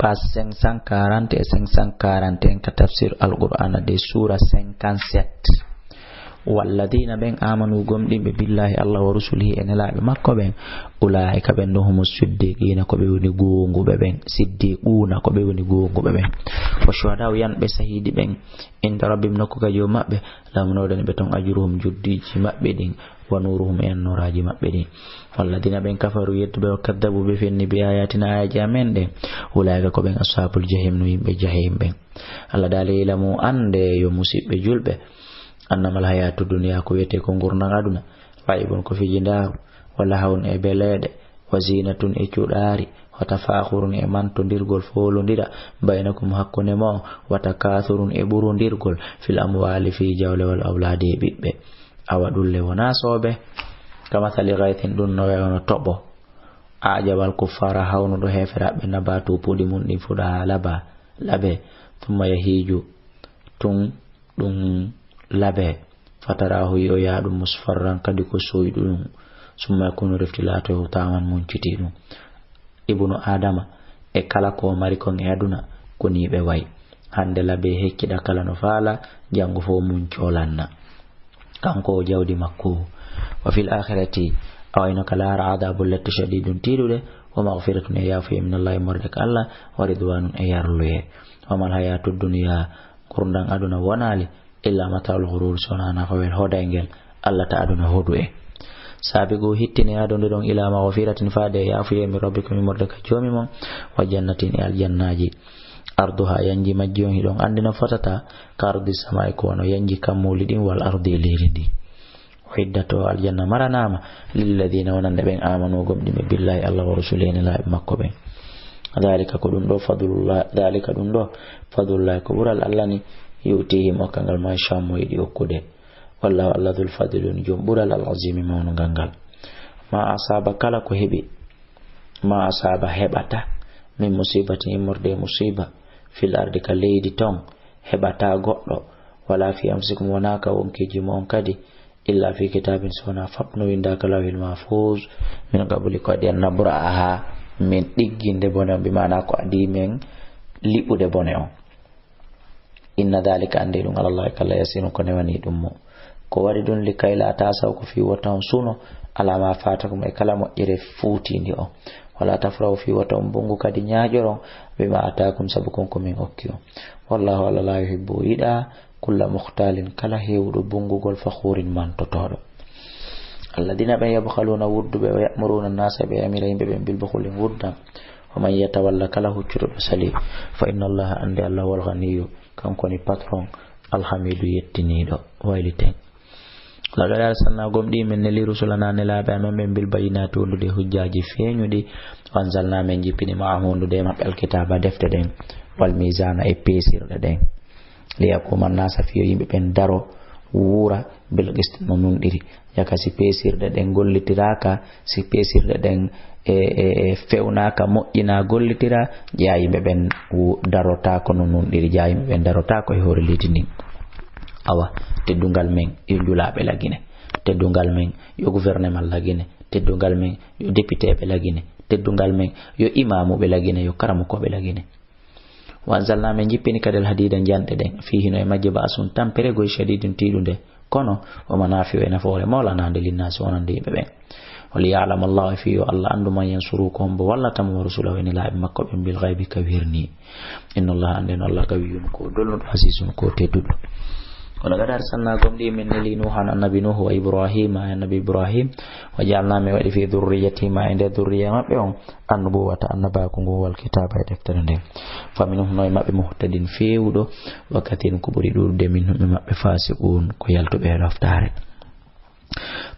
page 540 et 541 ka Tafsir al Quran de Surah 57. والذين بين آمنوا قمدين بالله الله ورسوله إن لا بمكبين أولئك بينهم الصديقين كبيون غونغو بين صديقون كبيون غونغو بين والشهداء ين بسهيد بين إن ربهم نكوك يوم به لا منودن بتون أجرهم جدي جمع بدين ونورهم إن نوراج مبدين والذين بين كفروا يتبعوا كذبوا بفن بآياتنا آيات دين أولئك كبين أصحاب الجحيم نويم بجحيم بين الله دالي لمو أن يمسيب بجلبه أنما الحياة الدنيا كويتي كونغورنا غادنا فايبون كفي جندار ولا هون إبلاد وزينة إجوداري وتفاخر إمان تنديرغول فولنديرا بينكم حق نمو وتكاثر إبورون ديرغول في الأموال في جول والأولاد بيبه أودول وناسوبه كمثل غيث دون نوعون طبو أعجب الكفار هون دو هفرا بنباتو بودي من نفودا لبه ثم يهيجو تون دون labe fatarahu yo yaadu musfarran kadi ko soydum summa kunu reftilato taman munciti dum ibnu adama e kala ko mari ko aduna koni be way hande labe hekkida kala no faala jango fo muncolanna kanko jawdi makko wa fil akhirati awayna kala adabul lati shadidun tidude wa maghfiratun yafi min allahi mardak allah wa ridwanun yarluye wa mal hayatud dunya kurndang aduna wonali illa matal ghurur sonana ko wel hodangel Allah ta aduna hodue sabigo hittini adon don ila maghfiratin faade yafu yemi rabbikum murdaka jomi mon wa jannatin al jannaji arduha yanji majjon hidon andina fatata kardi samai ko no yanji kamuli din wal ardi liridi hiddatu al janna maranama lil ladina wanande ben amanu gomdi billahi Allah wa rasulina la makko ben dalika ko dum do fadlullah dalika dum do fadlullah ko bural Allah ni yutihi makangal ma shamu yidi okude wallahu alladhul fadlun jumbural alazim mawnu gangal ma asaba kala ko hebi ma asaba hebata min musibati murde musiba fil ardi kalaydi ton hebata goddo wala fi amsikum wanaka wonkeji mon kadi illa fi kitabin sona fabnu winda kalawil mahfuz min qabli qad yanbraha min digginde bonan bi mana ko adi men libude bonon inna dhalika andilun ala Allah kala yasinu ko newani dum ko wari dun likayla tasaw ko fi watan suno ala ma fatakum e kala mo ire futi ndi o wala tafraw fi watan bungu kadi nyaajoro bima ataakum sabukum ko min okkiyo wallahu ala la yuhibbu ida kullu mukhtalin kala hewdo bungu gol fakhurin man totodo alladina ba yabkhaluna wuddu be ya'muruna an-nasa bi amirihim bil bukhli wudda wa man yatawalla kala huccuro sali fa inna allaha andi allah wal ghaniyyu kanko ni patron alhamidu yettinido wayliten la dara sanna gomdi men li rusulana ne la ba men bil bayinati wondude hujjaji feñudi wanzalna men jippini ma hondude mabel kitaba defte den wal mizana e pesirde den liyakuma nasa fiyo yimbe ben daro wura bil qist nundiri yaka si pesirde den gollitiraka si pesirde den fewnaka moƴƴina gollitira jayimbe ben darota ko nundiri jayimbe ben darota ko e hore litini awa teddungal men yo julaabe lagine teddungal men yo gouvernement lagine teddungal men yo député be lagine teddungal men yo imamu be lagine yo karamu ko be lagine wanzalna men jippini kadal hadidan jande den fihi no e majba asun tampere go shadidun tidunde kono o manafi wa nafore mawlana linnasi wonande be ben wal ya'lam Allah fi Allah andu man yansurukum bi wallatam wa rasulahu in la makka bil ghaibi kabirni inna Allah andina Allah kawiyyun ko dolno hasisun ko teddudo wala gadar sanna gomdi min li nuhan annabi nuh wa ibrahim annabi ibrahim wa ja'alna min wadi fi dhurriyyati ma inda dhurriyya mabbe on annubuwata annaba ko wal kitaba deftere den fa minhum no mabbe muhtadin fewdo wakatin kuburi durde minhum mabbe fasiqun ko yaltobe raftare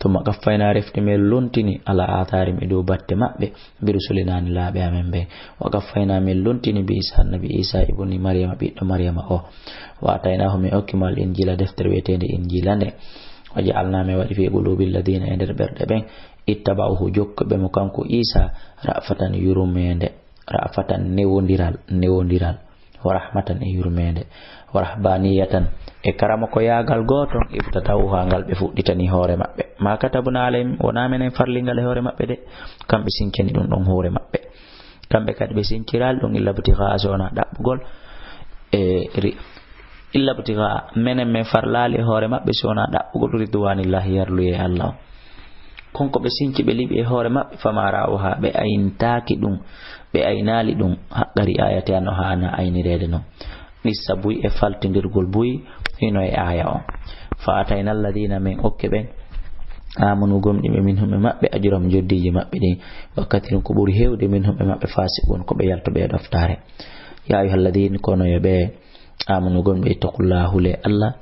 thumma qaffayna riftimel lontini ala atharim edo batte mabbe bi rusulinani laabe amen be wa qaffayna min lontini bi isa nabi isa ibn maryama biddo maryama o wa ataynahu min ukmal injila deftere wetende injilande wa ja'alna min wadi fi qulubil ladina ender berde ben ittaba'uhu jokbe mo kanko isa ra'fatan yurumende ra'fatan newondiral wa rahmatan yurumende wa rahbaniyatan e karama ko yaagal goto iftatawu hangal be fudditani hoore mabbe ma katabuna alayhim wona menen farlingal e hoore mabbe de kambe sinkeni dum don hoore mabbe kambe kadi be sinkiral don illa butiga sona dabbugol illa butiga menen men farlali hore mabbe sona dabbugol ridwanillahi yarluye Allah konko be sinki be libi e hore mabbe famara o ha be ayintaki dum be aynali dum haqqari ayati an hana aynirede no nissa buy e faltindirgol buy hino e aya on fa atayna alladina min okben amanu gomdi be minhum e mabbe ajuram joddiji mabbe de wakati ko buri hewde minhum e mabbe fasiqon ko be yalto be daftare ya ayyuhalladina kono yebe amanu gombe taqullahu li Allah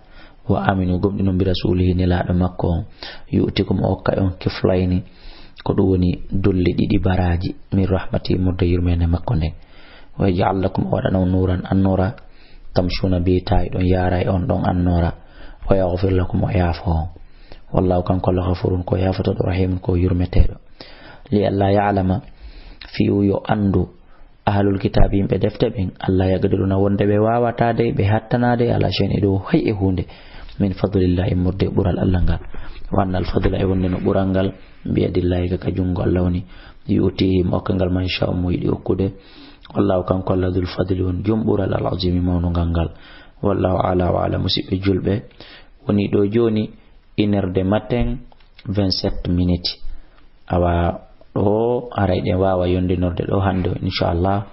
wa aminu gomdi no bi rasulihi ne laado makko yu'tikum okka on kiflayni ko do woni dolli didi baraji min rahmati mudda yurmene makko ne wa ja'al lakum wadana nuran annura tamshuna bi tay don yara on don annura wa yaghfir lakum wa yafu wallahu kan kullu ghafurun ko yafatu rahim ko yurmetedo li alla ya'lama fi yu andu ahlul kitabi be defte ben Allah yagaduluna wonde be wawata de be hattanade ala shay'in do hay e hunde min fadlillahi murde bural Allah ngal wanna al fadla e wonde no burangal bi adillahi ka jungo Allah woni yuti mo kangal man sha mo yidi okude wallahu kan kullu dhul fadli won jumbural al azim mawno gangal wallahu ala wa ala musibe julbe woni do joni 1h matin 27 minutes awa do arayde wawa yonde norde do hande inshallah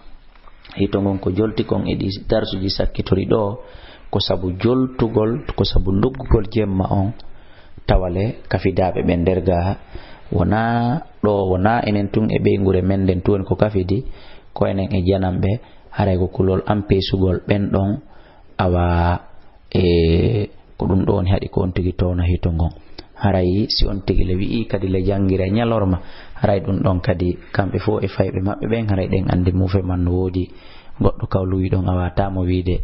hito gon ko jolti kon e di darsuji sakkitori do ko sabu joltugol ko sabu luggugol jemma on tawale kafidabe ben derga wona enen tun e be ngure menden tun ko kafidi ko enen e janambe haray ko kulol ampesugol ben don awa ko dum don hadi ko on tigi tona hito gon haray si on tigi le wi kadi le jangira nyalorma haray dum don kadi kambe fo e faybe mabbe ben haray den ande mufe man wodi goddo kawlu wi don awata mo wiide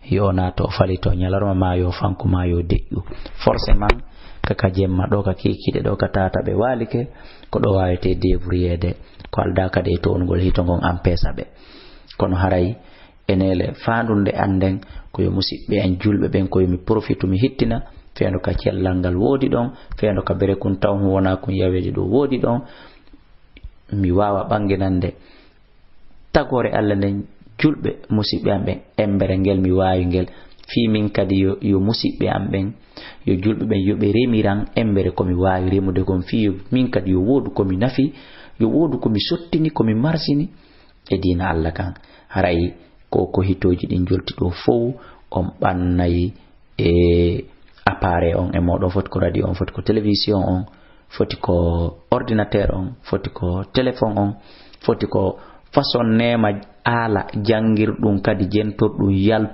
yona to falito nyalorma mayo fanko mayo deju forcément kaka jemma do ka kikide do ka tata be walike ko do wayete dévriyede ko alda kade to ongol hito gon ampesa be kono haray enele faandunde anden ko yo musibbe en julbe ben ko mi profitu mi hittina feendo ka cellangal wodi don feendo ka bere kun taw wona kun yaweji do wodi don mi wawa banginande tagore alla nen julbe musibbe ambe embere ngel mi waawi ngel fi min kadi yo musibbe amben yo julbe ben yo be remiran embere ko mi waawi remude kon fi min kadi yo wodu ko mi nafi yo wodu ko mi sottini ko mi marsini e dina alla kan haray ko hitoji din jolti do fow on bannay e appareil on e modon foti ko radio on foti ko télévision on foti ko ordinateur on foti ko téléphone on foti ko façon nema ala jangir dum kadi jentor dum yal